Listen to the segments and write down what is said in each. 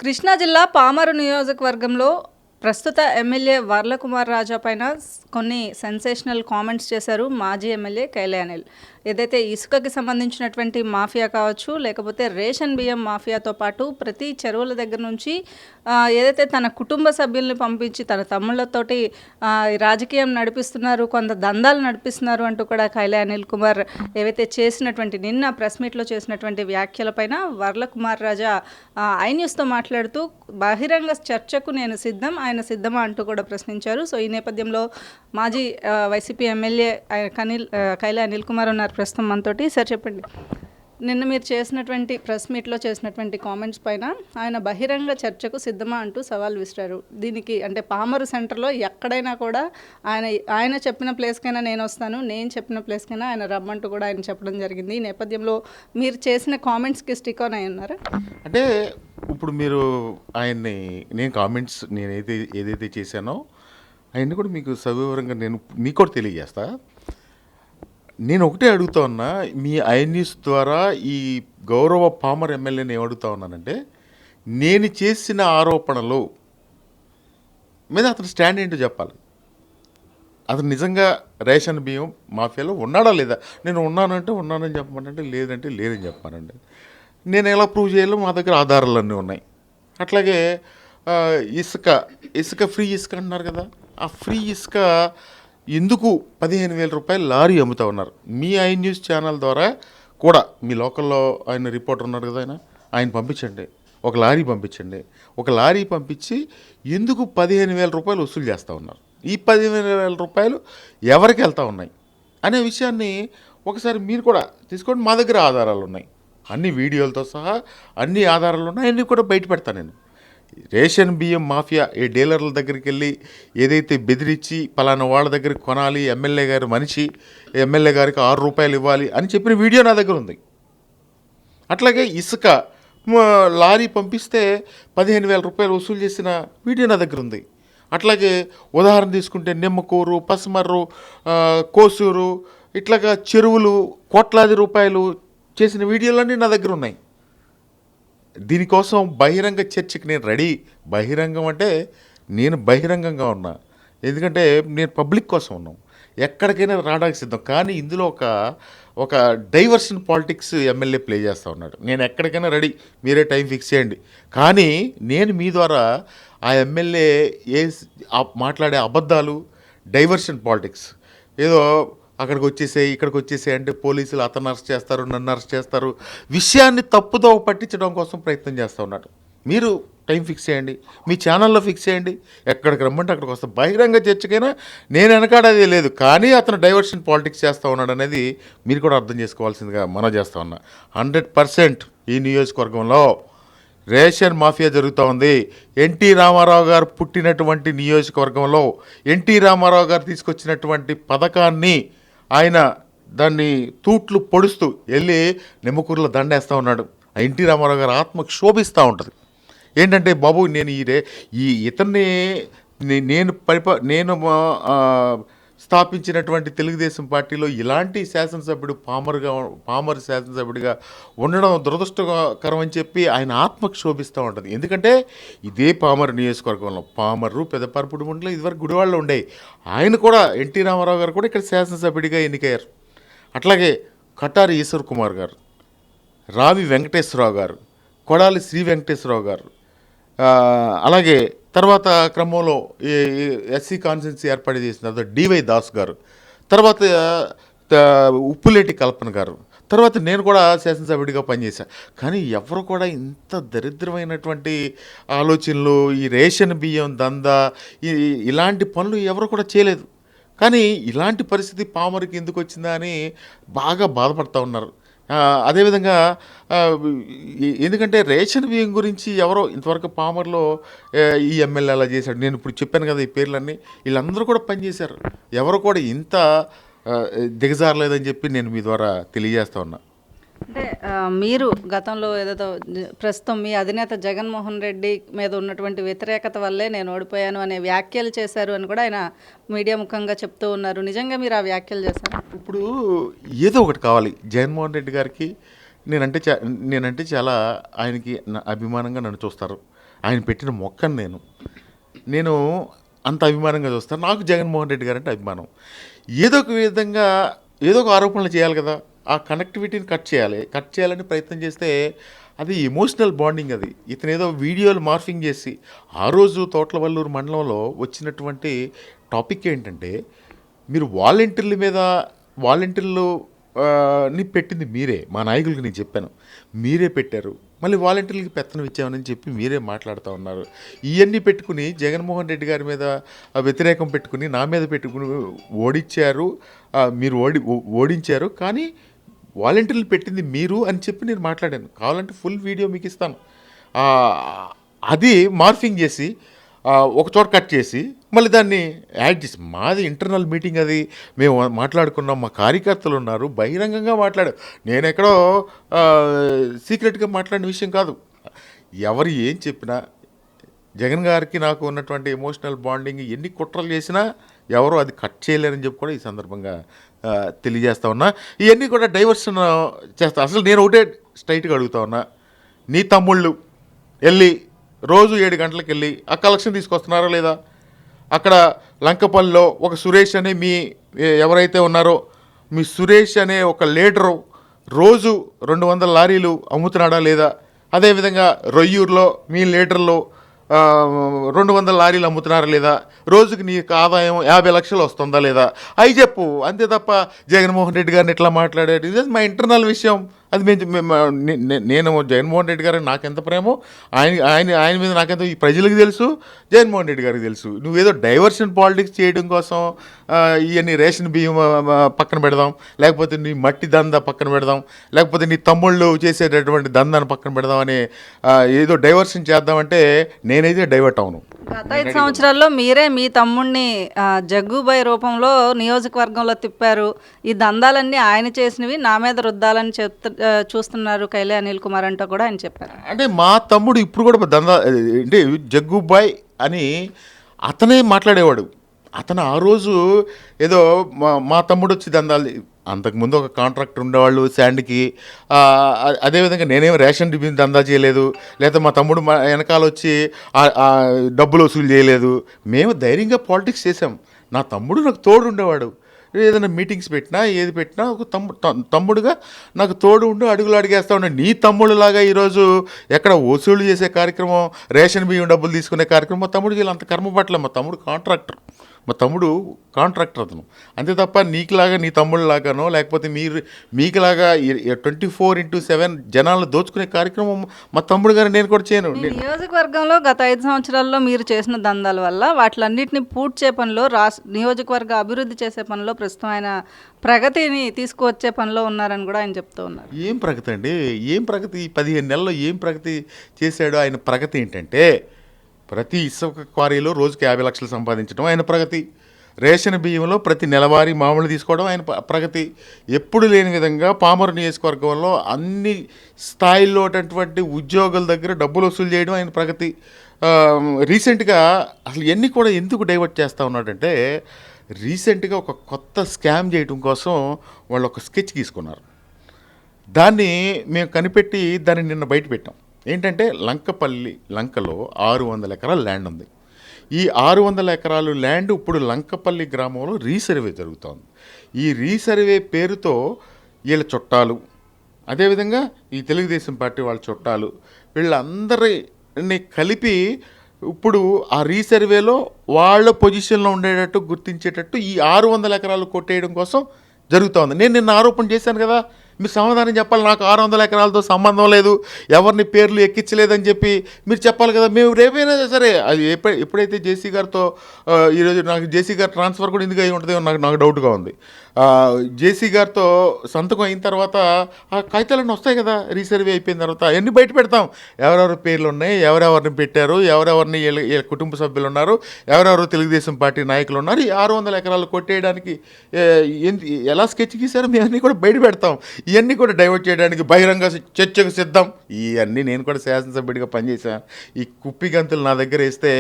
కృష్ణా జిల్లా పామరు నియోజకవర్గంలో ప్రస్తుత ఎమ్మెల్యే వర్లకుమార్ రాజా పైన కొన్ని సెన్సేషనల్ కామెంట్స్ చేశారు మాజీ ఎమ్మెల్యే కైలే అనిల్. ఏదైతే ఇసుకకి సంబంధించినటువంటి మాఫియా కావచ్చు, లేకపోతే రేషన్ బియ్యం మాఫియాతో పాటు ప్రతి చెరువుల దగ్గర నుంచి ఏదైతే తన కుటుంబ సభ్యుల్ని పంపించి తన తమ్ముళ్ళతోటి రాజకీయం నడిపిస్తున్నారు, కొంత దందాలు నడిపిస్తున్నారు అంటూ కూడా కైలే అనిల్ కుమార్ ఏవైతే చేసినటువంటి నిన్న ప్రెస్ మీట్లో చేసినటువంటి వ్యాఖ్యలపైన వర్లకుమార్ రాజా ఐ న్యూస్తో మాట్లాడుతూ బహిరంగ చర్చకు నేను సిద్ధం, ఆయన సిద్ధమా అంటూ కూడా ప్రశ్నించారు. సో ఈ నేపథ్యంలో మాజీ వైసీపీ ఎమ్మెల్యే కైలే అనిల్ కుమార్ ఉన్నారు ప్రస్తుతం మనతోటి. సార్ చెప్పండి, నిన్న మీరు చేసినటువంటి ప్రెస్ మీట్లో చేసినటువంటి కామెంట్స్ పైన ఆయన బహిరంగ చర్చకు సిద్ధమా అంటూ సవాల్ విసిరారు. దీనికి అంటే పామరు సెంటర్లో ఎక్కడైనా కూడా ఆయన చెప్పిన ప్లేస్కైనా నేను వస్తాను, నేను చెప్పిన ప్లేస్కైనా ఆయన రమ్మంటూ కూడా ఆయన చెప్పడం జరిగింది. ఈ నేపథ్యంలో మీరు చేసిన కామెంట్స్కి స్టిక్ ఆన్ అయి ఉన్నారా? అంటే ఇప్పుడు మీరు ఆయన్ని నేను ఏదైతే చేశానో అవన్నీ కూడా మీకు సవివరంగా నేను మీకు కూడా తెలియజేస్తా. నేను ఒకటే అడుగుతా ఉన్నా, మీ ఐ న్యూస్ ద్వారా ఈ గౌరవ పామర్ ఎమ్మెల్యేని ఏమడుగుతా ఉన్నానంటే, నేను చేసిన ఆరోపణలు మీద అతను స్టాండ్ ఏంటో చెప్పాలి. అతను నిజంగా రేషన్ బియ్యం మాఫియాలో ఉన్నాడా లేదా? నేను ఉన్నానంటే ఉన్నానని చెప్పమనంటే, లేదంటే లేదని చెప్పానండి. నేను ఎలా ప్రూవ్ చేయాలో మా దగ్గర ఆధారాలన్నీ ఉన్నాయి. అట్లాగే ఇసుక ఫ్రీ ఇసుక అంటున్నారు కదా, ఆ ఫ్రీ ఇసుక ఎందుకు 15,000 రూపాయలు లారీ అమ్ముతా ఉన్నారు? మీ ఐ న్యూస్ ఛానల్ ద్వారా కూడా మీ లోకల్లో ఆయన రిపోర్టర్ ఉన్నారు కదా, ఆయన పంపించండి, ఒక లారీ పంపించండి. ఒక లారీ పంపించి ఎందుకు 15,000 రూపాయలు వసూలు చేస్తూ ఉన్నారు? ఈ 15,000 రూపాయలు ఎవరికి వెళ్తూ ఉన్నాయి అనే విషయాన్ని ఒకసారి మీరు కూడా తీసుకోండి. మా దగ్గర ఆధారాలు ఉన్నాయి, అన్ని వీడియోలతో సహా అన్ని ఆధారాలు ఉన్నాయి, అన్నీ కూడా బయట పెడతాను నేను. రేషన్ బియ్యం మాఫియా ఏ డీలర్ల దగ్గరికి వెళ్ళి ఏదైతే బెదిరించి పలానా వాళ్ళ దగ్గరికి కొనాలి, ఎమ్మెల్యే గారి మనిషి, ఎమ్మెల్యే గారికి 6 రూపాయలు ఇవ్వాలి అని చెప్పిన వీడియో నా దగ్గర ఉంది. అట్లాగే ఇసుక లారీ పంపిస్తే 15,000 రూపాయలు వసూలు చేసిన వీడియో నా దగ్గర ఉంది. అట్లాగే ఉదాహరణ తీసుకుంటే నిమ్మకూరు, పసమర్రు, కోసూరు ఇట్లాగా చెరువులు కోట్లాది రూపాయలు చేసిన వీడియోలన్నీ నా దగ్గర ఉన్నాయి. దీనికోసం బహిరంగ చర్చకి నేను రెడీ. బహిరంగం అంటే నేను బహిరంగంగా ఉన్నా, ఎందుకంటే నేను పబ్లిక్ కోసం ఉన్నాం, ఎక్కడికైనా రావడానికి సిద్ధం. కానీ ఇందులో ఒక డైవర్షన్ పాలిటిక్స్ ఎమ్మెల్యే ప్లే చేస్తూ ఉన్నాడు. నేను ఎక్కడికైనా రెడీ, మీరే టైం ఫిక్స్ చేయండి. కానీ నేను మీ ద్వారా ఆ ఎమ్మెల్యే మాట్లాడే అబద్ధాలు, డైవర్షన్ పాలిటిక్స్, ఏదో అక్కడికి వచ్చేసాయి ఇక్కడికి వచ్చేసాయి అంటే పోలీసులు అతను అరెస్ట్ చేస్తారు, నన్ను అరెస్ట్ చేస్తారు, విషయాన్ని తప్పుదో పట్టించడం కోసం ప్రయత్నం చేస్తూ ఉన్నాడు. మీరు టైం ఫిక్స్ చేయండి, మీ ఛానల్లో ఫిక్స్ చేయండి, ఎక్కడికి రమ్మంటే అక్కడికి వస్తాం. బహిరంగ చర్చకైనా నేను వెనకాడేది లేదు. కానీ అతను డైవర్షన్ పాలిటిక్స్ చేస్తూ ఉన్నాడు అనేది మీరు కూడా అర్థం చేసుకోవాల్సిందిగా మనం చేస్తూ ఉన్నా. 100% ఈ నియోజకవర్గంలో రేషన్ మాఫియా జరుగుతూ ఉంది. ఎన్టీ రామారావు గారు పుట్టినటువంటి నియోజకవర్గంలో ఎన్టీ రామారావు గారు తీసుకొచ్చినటువంటి పథకాన్ని ఆయన దాన్ని తూట్లు పొడుస్తూ వెళ్ళి నిమ్మకూరులో దండేస్తూ ఉన్నాడు. ఎన్టీ రామారావు గారు ఆత్మకు శోభిస్తూ ఉంటుంది. ఏంటంటే బాబు, నేను ఇతన్ని నేను స్థాపించినటువంటి తెలుగుదేశం పార్టీలో ఇలాంటి శాసనసభ్యుడు పామరు శాసనసభ్యుడిగా ఉండడం దురదృష్టకరం అని చెప్పి ఆయన ఆత్మకు శోభిస్తూ ఉంటుంది. ఎందుకంటే ఇదే పామరు నియోజకవర్గంలో పామరు పెదపరపుడు మండలం ఇదివరకు గుడివాడలో ఉండేవి. ఆయన కూడా ఎన్టీ రామారావు గారు కూడా ఇక్కడ శాసనసభ్యుడిగా ఎన్నికయ్యారు. అట్లాగే కటారి ఈశ్వర్ కుమార్ గారు, రావి వెంకటేశ్వరరావు గారు, కొడాలి శ్రీ వెంకటేశ్వరరావు గారు, అలాగే తర్వాత క్రమంలో ఎస్సీ కాన్స్టిట్యున్సీ ఏర్పాటు చేసిన తర్వాత డివై దాస్ గారు, తర్వాత ఉప్పులేటి కల్పన గారు, తర్వాత నేను కూడా శాసనసభ్యుడిగా పనిచేశాను. కానీ ఎవరు కూడా ఇంత దరిద్రమైనటువంటి ఆలోచనలు, ఈ రేషన్ బియ్యం దందా, ఇలాంటి పనులు ఎవరు కూడా చేయలేదు. కానీ ఇలాంటి పరిస్థితి పామరుకి ఎందుకు వచ్చిందా అని బాగా బాధపడుతూ ఉన్నారు. అదేవిధంగా ఎందుకంటే రేషన్ బియ్యం గురించి ఎవరో ఇంతవరకు పామర్లో ఈ ఎమ్మెల్యే అలా చేశాడు, నేను ఇప్పుడు చెప్పాను కదా ఈ పేర్లన్నీ, వీళ్ళందరూ కూడా పనిచేశారు. ఎవరు కూడా ఇంత దిగజారలేదని చెప్పి నేను మీ ద్వారా తెలియజేస్తా ఉన్నా. అంటే మీరు గతంలో ఏదో ప్రస్తుతం మీ అధినేత జగన్మోహన్ రెడ్డి మీద ఉన్నటువంటి వ్యతిరేకత వల్లే నేను ఓడిపోయాను అనే వ్యాఖ్యలు చేశారు అని కూడా ఆయన మీడియా ముఖంగా చెప్తూ ఉన్నారు. నిజంగా మీరు ఆ వ్యాఖ్యలు చేశారు? ఇప్పుడు ఏదో ఒకటి కావాలి జగన్మోహన్ రెడ్డి గారికి, నేనంటే చా నేనంటే చాలా ఆయనకి అభిమానంగా నన్ను చూస్తారు. ఆయన పెట్టిన మొక్కని నేను అంత అభిమానంగా చూస్తాను. నాకు జగన్మోహన్ రెడ్డి గారంటే అభిమానం. ఏదో ఒక విధంగా ఏదో ఒక ఆరోపణలు చేయాలి కదా! ఆ కనెక్టివిటీని కట్ చేయాలని ప్రయత్నం చేస్తే అది ఎమోషనల్ బాండింగ్ అది. ఇతనేదో వీడియోలు మార్ఫింగ్ చేసి ఆ రోజు తోట్లవల్లూరు మండలంలో వచ్చినటువంటి టాపిక్ ఏంటంటే, మీరు వాలంటీర్లు ని పెట్టింది మీరే. మా నాయకులకి నేను చెప్పాను. మీరే పెట్టారు. మళ్ళీ వాలంటీర్లకి పెత్తనం ఇచ్చామని చెప్పి మీరే మాట్లాడుతూ ఉన్నారు. ఇవన్నీ పెట్టుకుని జగన్మోహన్ రెడ్డి గారి మీద వ్యతిరేకం పెట్టుకుని, నా మీద పెట్టుకుని ఓడించారు. మీరు ఓడించారు. కానీ వాలంటీర్లు పెట్టింది మీరు అని చెప్పి నేను మాట్లాడాను. కావాలంటే ఫుల్ వీడియో మీకు ఇస్తాను. అది మార్ఫింగ్ చేసి ఒక చోట కట్ చేసి మళ్ళీ దాన్ని యాడ్ చేసి, మాది ఇంటర్నల్ మీటింగ్ అది, మేము మాట్లాడుకున్నాం, మా కార్యకర్తలు ఉన్నారు, బహిరంగంగా మాట్లాడారు. నేను ఎక్కడో సీక్రెట్గా మాట్లాడిన విషయం కాదు. ఎవరు ఏం చెప్పినా జగన్ గారికి నాకు ఉన్నటువంటి ఎమోషనల్ బాండింగ్ ఎన్ని కుట్రలు చేసినా ఎవరో అది కట్ చేయలేరని చెప్పి కూడా ఈ సందర్భంగా తెలియజేస్తా ఉన్నా. ఇవన్నీ కూడా డైవర్షన్ చేస్తా. అసలు నేను ఒకటే స్ట్రైట్గా అడుగుతా ఉన్నా, నీ తమ్ముళ్ళు వెళ్ళి రోజు 7 గంటలకు వెళ్ళి ఆ కలెక్షన్ తీసుకొస్తున్నారా లేదా? అక్కడ లంకపల్లిలో ఒక సురేష్ అనే ఎవరైతే ఉన్నారో మీ సురేష్ అనే ఒక లీడరు రోజు 200 లారీలు అమ్ముతున్నాడా లేదా? అదేవిధంగా రొయ్యూరులో మీ లీడర్లు 200 లారీలు అమ్ముతున్నారా లేదా? రోజుకి నీకు ఆదాయం 50 లక్షలు వస్తుందా లేదా? అవి చెప్పు. అంతే తప్ప జగన్మోహన్ రెడ్డి గారిని ఎట్లా మాట్లాడాడు, ఇది మా ఇంటర్నల్ విషయం. అది నేను జగన్మోహన్ రెడ్డి గారు నాకెంత ప్రేమో, ఆయన మీద నాకెంత ఈ ప్రజలకు తెలుసు, జగన్మోహన్ రెడ్డి గారికి తెలుసు. నువ్వేదో డైవర్షన్ పాలిటిక్స్ చేయడం కోసం ఇవన్నీ రేషన్ బియ్యం పక్కన పెడదాం, లేకపోతే నీ మట్టి దంద పక్కన పెడదాం, లేకపోతే నీ తమ్ముళ్ళు చేసేటటువంటి దందాన్ని పక్కన పెడదాం అని ఏదో డైవర్షన్ చేద్దామంటే నేనైతే డైవర్ట్ అవును. గత 5 సంవత్సరాల్లో మీరే మీ తమ్ముడిని జగ్గుబాయ్ రూపంలో నియోజకవర్గంలో తిప్పారు. ఈ దందాలన్నీ ఆయన చేసినవి నా మీద రుద్దాలని చూస్తున్నారు కైలే అనిల్ కుమార్ అంటూ కూడా ఆయన చెప్పారు. అంటే మా తమ్ముడు ఇప్పుడు కూడా దందా అంటే జగ్గుబాయ్ అని అతనే మాట్లాడేవాడు. అతను ఆ రోజు ఏదో మా తమ్ముడు వచ్చి దందాలు, అంతకుముందు ఒక కాంట్రాక్టర్ ఉండేవాళ్ళు శాండ్కి. అదేవిధంగా నేనేం రేషన్ బియ్యం దందా చేయలేదు, లేదా మా తమ్ముడు వెనకాల వచ్చి డబ్బులు వసూలు చేయలేదు. మేము ధైర్యంగా పాలిటిక్స్ చేసాం. నా తమ్ముడు నాకు తోడు ఉండేవాడు. ఏదైనా మీటింగ్స్ పెట్టినా ఏది పెట్టినా ఒక తమ్ముడుగా నాకు తోడు ఉండి అడుగులు అడిగేస్తూ ఉన్నాడు. నీ తమ్ముడులాగా ఈరోజు ఎక్కడ వసూలు చేసే కార్యక్రమం, రేషన్ బియ్యం డబ్బులు తీసుకునే కార్యక్రమం మా తమ్ముడికి వీళ్ళు అంత కర్మ పట్ల. మా తమ్ముడు కాంట్రాక్టర్ అతను. అంతే తప్ప నీకులాగా నీ తమ్ముళ్ళలాగానో లేకపోతే మీకులాగా 24/7 జనాలను దోచుకునే కార్యక్రమం మా తమ్ముడు గారు నేను కూడా చేయను. నియోజకవర్గంలో గత 5 సంవత్సరాల్లో మీరు చేసిన దందాల వల్ల వాటిలన్నింటినీ పూర్తి చే పనిలో నియోజకవర్గ అభివృద్ధి చేసే పనిలో ప్రస్తుతం ఆయన ప్రగతిని తీసుకువచ్చే పనిలో ఉన్నారని కూడా ఆయన చెప్తూ ఉన్నారు. ఏం ప్రగతి అండి? ఏం ప్రగతి? 15 నెలల్లో ఏం ప్రగతి చేశాడో? ఆయన ప్రగతి ఏంటంటే, ప్రతి ఇసుక క్వారీలో రోజుకి 50 లక్షలు సంపాదించడం ఆయన ప్రగతి. రేషన్ బియ్యంలో ప్రతి నెలవారీ మామూలు తీసుకోవడం ఆయన ప్రగతి. ఎప్పుడు లేని విధంగా పామరు నియోజకవర్గంలో అన్ని స్థాయిల్లో ఉన్నటువంటి ఉద్యోగుల దగ్గర డబ్బులు వసూలు చేయడం ఆయన ప్రగతి. రీసెంట్గా అసలు ఇవన్నీ కూడా ఎందుకు డైవర్ట్ చేస్తూ ఉన్నాడంటే, రీసెంట్గా ఒక కొత్త స్కామ్ చేయడం కోసం వాళ్ళు ఒక స్కెచ్ తీసుకున్నారు. దాన్ని మేము కనిపెట్టి దాన్ని నిన్న బయట పెట్టాం. ఏంటంటే లంకలో 600 ఎకరాల ల్యాండ్ ఉంది. ఈ 600 ఎకరాలు ల్యాండ్ ఇప్పుడు లంకపల్లి గ్రామంలో రీసర్వే జరుగుతోంది. ఈ రీసర్వే పేరుతో వీళ్ళ చుట్టాలు, అదేవిధంగా ఈ తెలుగుదేశం పార్టీ వాళ్ళ చుట్టాలు, వీళ్ళందరినీ కలిపి ఇప్పుడు ఆ రీసర్వేలో వాళ్ళ పొజిషన్లో ఉండేటట్టు గుర్తించేటట్టు ఈ 600 ఎకరాలు కొట్టేయడం కోసం జరుగుతోంది. నేను నిన్న ఆరోపణ చేశాను కదా, మీరు సమాధానం చెప్పాలి. నాకు 600 ఎకరాలతో సంబంధం లేదు, ఎవరిని పేర్లు ఎక్కించలేదని చెప్పి మీరు చెప్పాలి కదా. మేము రేపైనా సరే అది ఎప్పుడైతే జేసీ గారితో ఈరోజు నాకు జేసీ గారు ట్రాన్స్ఫర్ కూడా ఎందుకు అయి ఉంటుందో నాకు డౌట్గా ఉంది. జేసీ గారితో సంతకం అయిన తర్వాత ఆ కాగితాలన్నీ వస్తాయి కదా, రీసర్వే అయిపోయిన తర్వాత అవన్నీ బయట పెడతాం. ఎవరెవరి పేర్లు ఉన్నాయి, ఎవరెవరిని పెట్టారు, ఎవరెవరిని వీళ్ళ కుటుంబ సభ్యులు ఉన్నారు, ఎవరెవరు తెలుగుదేశం పార్టీ నాయకులు ఉన్నారు. ఈ 600 ఎకరాలు కొట్టేయడానికి ఎలా స్కెచ్ గీశారో మేము అన్నీ కూడా బయట పెడతాం. ఇవన్నీ కూడా డైవర్ట్ చేయడానికి బహిరంగ చర్చకు సిద్ధం. ఇవన్నీ నేను కూడా శాసనసభ్యుడిగా పనిచేశాను. ఈ కుప్పి గంతులు నా దగ్గర వేస్తే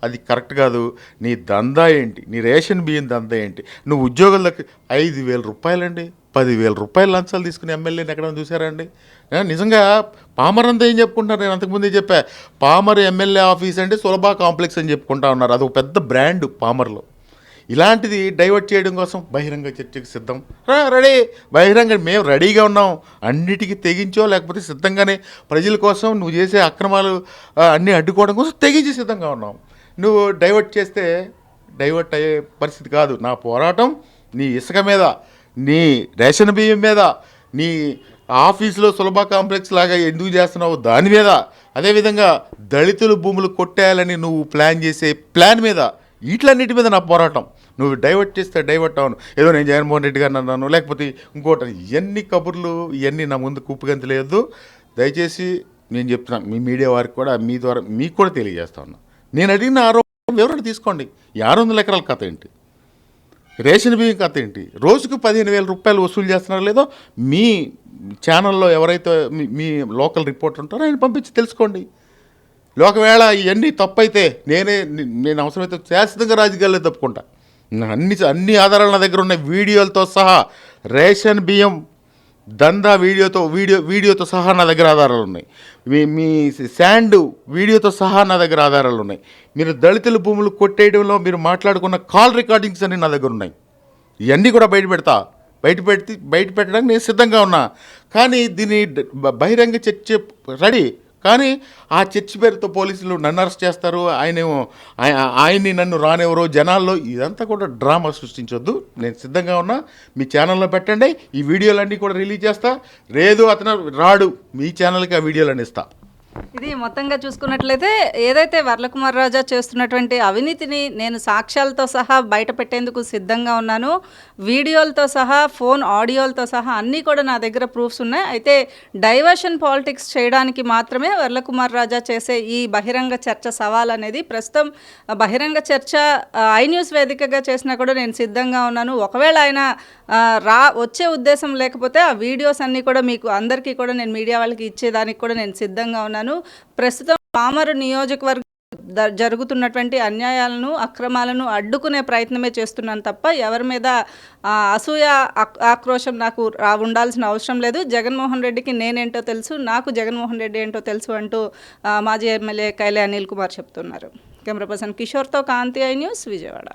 అది కరెక్ట్ కాదు. నీ దందా ఏంటి, నీ రేషన్ బియ్యం దందా ఏంటి, నువ్వు ఉద్యోగులకు 5,000 రూపాయలండి, 10,000 రూపాయలు లంచాలు తీసుకుని ఎమ్మెల్యేని ఎక్కడ చూసారండి? నిజంగా పామర్ అంతా ఏం చెప్పుకుంటారు? నేను అంతకుముందే చెప్పా, పామర్ ఎమ్మెల్యే ఆఫీస్ అంటే సులభ కాంప్లెక్స్ అని చెప్పుకుంటా ఉన్నారు. అదొక పెద్ద బ్రాండ్ పామర్లో. ఇలాంటిది డైవర్ట్ చేయడం కోసం బహిరంగ చర్చకు సిద్ధం. రెడీ, బహిరంగ మేము రెడీగా ఉన్నాం. అన్నిటికీ తెగించో లేకపోతే సిద్ధంగానే ప్రజల కోసం నువ్వు చేసే అక్రమాలు అన్నీ అడ్డుకోవడం కోసం తెగించి సిద్ధంగా ఉన్నాం. నువ్వు డైవర్ట్ చేస్తే డైవర్ట్ అయ్యే పరిస్థితి కాదు. నా పోరాటం నీ ఇసుక మీద, నీ రేషన్ బియ్యం మీద, నీ ఆఫీసులో సులభ కాంప్లెక్స్ లాగా ఎందుకు చేస్తున్నావు దాని మీద, అదేవిధంగా దళితుల భూములు కొట్టేయాలని నువ్వు ప్లాన్ చేసే ప్లాన్ మీద, వీటిలన్నిటి మీద నా పోరాటం. నువ్వు డైవర్ట్ చేస్తే డైవర్ట్ అవును. ఏదో నేను జగన్మోహన్ రెడ్డి గారిని అన్నాను లేకపోతే ఇంకోటి, ఇవన్నీ కబుర్లు ఇవన్నీ నా ముందు కుప్పగంతి లేదు. దయచేసి నేను చెప్తున్నాను, మీ మీడియా వారికి కూడా మీ ద్వారా మీకు కూడా తెలియజేస్తా ఉన్నా, నేను అడిగిన ఆరోపణ వివరణ తీసుకోండి. 600 ఎకరాల కథ ఏంటి, రేషన్ బియ్యం కథ ఏంటి, రోజుకు 15,000 రూపాయలు వసూలు చేస్తున్నారో లేదో మీ ఛానల్లో ఎవరైతే మీ లోకల్ రిపోర్టర్ ఉంటారో ఆయన పంపించి తెలుసుకోండి. ఒకవేళ ఇవన్నీ తప్పైతే నేను అవసరమైతే శాశ్వతంగా రాజకీయాల్లో తప్పుకుంటా. అన్ని ఆధారాలు నా దగ్గర ఉన్నాయి, వీడియోలతో సహా. రేషన్ బియ్యం దందా వీడియోతో సహా నా దగ్గర ఆధారాలు ఉన్నాయి. మీ శాండ్ వీడియోతో సహా నా దగ్గర ఆధారాలు ఉన్నాయి. మీరు దళితుల భూములు కొట్టేయడంలో మీరు మాట్లాడుకున్న కాల్ రికార్డింగ్స్ అన్నీ నా దగ్గర ఉన్నాయి. ఇవన్నీ కూడా బయట పెట్టడానికి నేను సిద్ధంగా ఉన్నా. కానీ దీన్ని బహిరంగ చర్చ రెడీ. కానీ ఆ చర్చ్ పేరుతో పోలీసులు నన్ను అరెస్ట్ చేస్తారు, ఆయన్ని నన్ను రానివ్వరు జనాల్లో. ఇదంతా కూడా డ్రామా సృష్టించొద్దు. నేను సిద్ధంగా ఉన్నా. మీ ఛానల్లో పెట్టండి, ఈ వీడియోలన్నీ కూడా రిలీజ్ చేస్తా. లేదు అతను రాడు, మీ ఛానల్కి ఆ వీడియోలన్నీ ఇస్తా. ఇది మొత్తంగా చూసుకున్నట్లయితే ఏదైతే వర్లకుమార్ రాజా చేస్తున్నటువంటి అవినీతిని నేను సాక్ష్యాలతో సహా బయట పెట్టేందుకు సిద్ధంగా ఉన్నాను. వీడియోలతో సహా, ఫోన్ ఆడియోలతో సహా అన్నీ కూడా నా దగ్గర ప్రూఫ్స్ ఉన్నాయి. అయితే డైవర్షన్ పాలిటిక్స్ చేయడానికి మాత్రమే వర్లకుమార్ రాజా చేసే ఈ బహిరంగ చర్చ సవాల్ అనేది ప్రస్తుతం బహిరంగ చర్చ ఐ న్యూస్ వేదికగా చేసినా కూడా నేను సిద్ధంగా ఉన్నాను. ఒకవేళ ఆయన వచ్చే ఉద్దేశం లేకపోతే ఆ వీడియోస్ అన్నీ కూడా మీకు అందరికీ కూడా నేను మీడియా వాళ్ళకి ఇచ్చేదానికి కూడా నేను సిద్ధంగా ఉన్నాను. ప్రస్తుతం పామరు నియోజకవర్గం జరుగుతున్నటువంటి అన్యాయాలను, అక్రమాలను అడ్డుకునే ప్రయత్నమే చేస్తున్నాను తప్ప ఎవరి మీద అసూయ, ఆక్రోశం నాకు ఉండాల్సిన అవసరం లేదు. జగన్మోహన్ రెడ్డికి నేనేంటో తెలుసు, నాకు జగన్మోహన్ రెడ్డి ఏంటో తెలుసు అంటూ మాజీ ఎమ్మెల్యే కైలే అనిల్ కుమార్ చెప్తున్నారు. కెమెరా పర్సన్ కిషోర్తో కాంతి, ఐ న్యూస్, విజయవాడ.